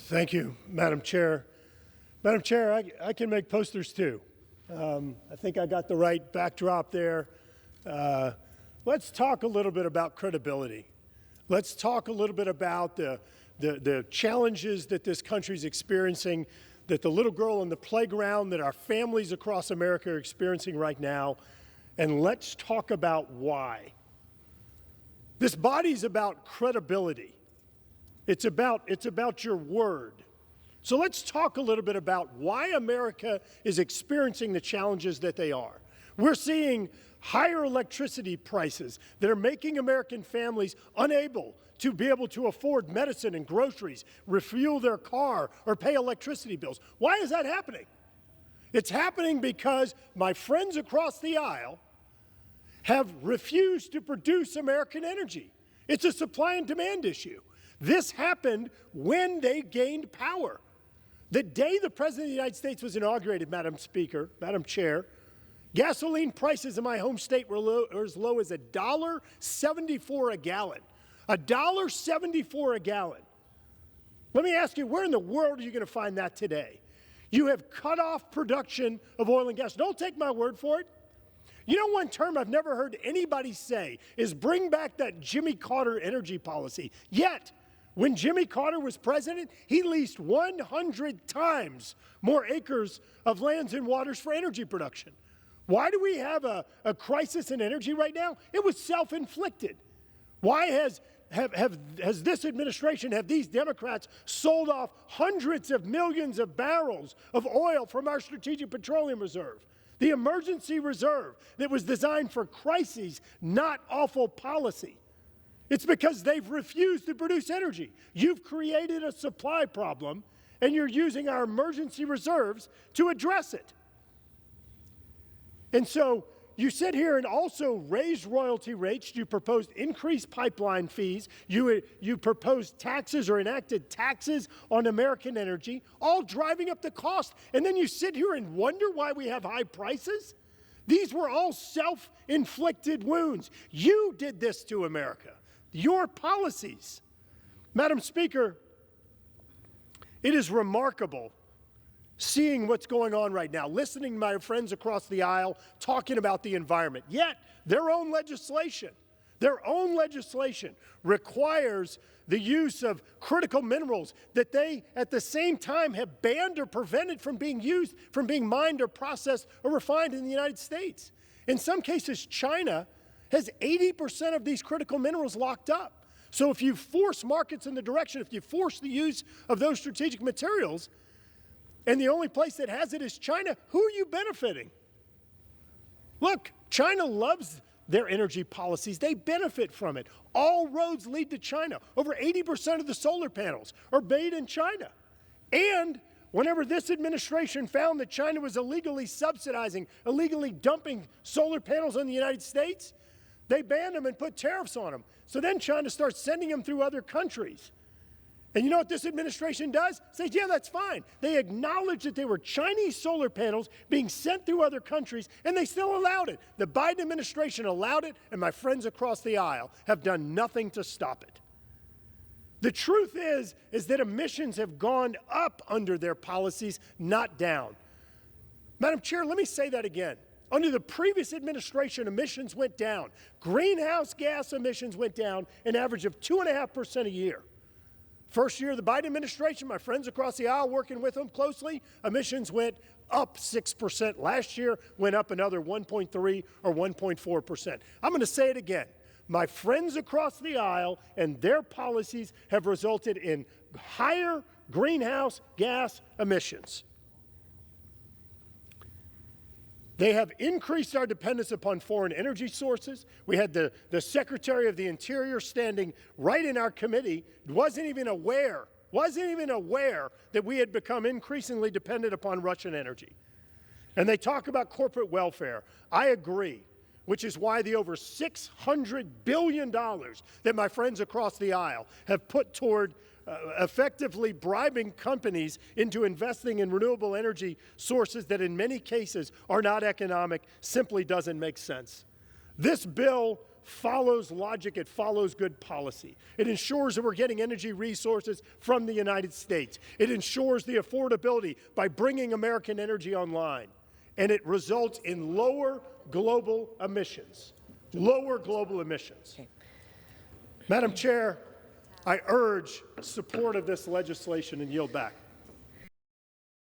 Thank you, Madam Chair. Madam Chair, I can make posters too. I think I got the right backdrop there. Let's talk a little bit about credibility. Let's talk a little bit about the challenges that this country is experiencing, that the little girl on the playground, that our families across America are experiencing right now, and let's talk about why. This body's about credibility. It's about your word. So let's talk a little bit about why America is experiencing the challenges that they are. We're seeing higher electricity prices that are making American families unable to be able to afford medicine and groceries, refuel their car, or pay electricity bills. Why is that happening? It's happening because my friends across the aisle have refused to produce American energy. It's a supply and demand issue. This happened when they gained power. The day the President of the United States was inaugurated, Madam Speaker, Madam Chair, gasoline prices in my home state were as low as $1.74 a gallon. $1.74 a gallon. Let me ask you, where in the world are you going to find that today? You have cut off production of oil and gas. Don't take my word for it. You know, one term I've never heard anybody say is bring back that Jimmy Carter energy policy. Yet, when Jimmy Carter was president, he leased 100 times more acres of lands and waters for energy production. Why do we have a crisis in energy right now? It was self-inflicted. Why has this administration, have these Democrats sold off hundreds of millions of barrels of oil from our Strategic Petroleum Reserve? The emergency reserve that was designed for crises, not awful policy. It's because they've refused to produce energy. You've created a supply problem, and you're using our emergency reserves to address it. And so you sit here and also raised royalty rates. You proposed increased pipeline fees. You proposed taxes or enacted taxes on American energy, all driving up the cost. And then you sit here and wonder why we have high prices? These were all self-inflicted wounds. You did this to America. Your policies. Madam Speaker, it is remarkable seeing what's going on right now, listening to my friends across the aisle talking about the environment. Yet, their own legislation requires the use of critical minerals that they, at the same time, have banned or prevented from being used, from being mined or processed or refined in the United States. In some cases, China has 80% of these critical minerals locked up. So if you force markets in the direction, if you force the use of those strategic materials, and the only place that has it is China, who are you benefiting? Look, China loves their energy policies. They benefit from it. All roads lead to China. Over 80% of the solar panels are made in China. And whenever this administration found that China was illegally subsidizing, illegally dumping solar panels on the United States, they banned them and put tariffs on them. So then China starts sending them through other countries. And you know what this administration does? Says, yeah, that's fine. They acknowledge that they were Chinese solar panels being sent through other countries, and they still allowed it. The Biden administration allowed it, and my friends across the aisle have done nothing to stop it. The truth is that emissions have gone up under their policies, not down. Madam Chair, let me say that again. Under the previous administration, emissions went down. Greenhouse gas emissions went down an average of 2.5% a year. First year of the Biden administration, my friends across the aisle working with them closely, emissions went up 6%. Last year went up another 1.3 or 1.4%. I'm going to say it again. My friends across the aisle and their policies have resulted in higher greenhouse gas emissions. They have increased our dependence upon foreign energy sources. We had the Secretary of the Interior standing right in our committee, wasn't even aware that we had become increasingly dependent upon Russian energy. And they talk about corporate welfare. I agree, which is why the over $600 billion that my friends across the aisle have put toward effectively bribing companies into investing in renewable energy sources that in many cases are not economic simply doesn't make sense. This bill follows logic, it follows good policy. It ensures that we're getting energy resources from the United States. It ensures the affordability by bringing American energy online. And it results in lower global emissions. Lower global emissions. Okay. Madam Chair, I urge support of this legislation and yield back.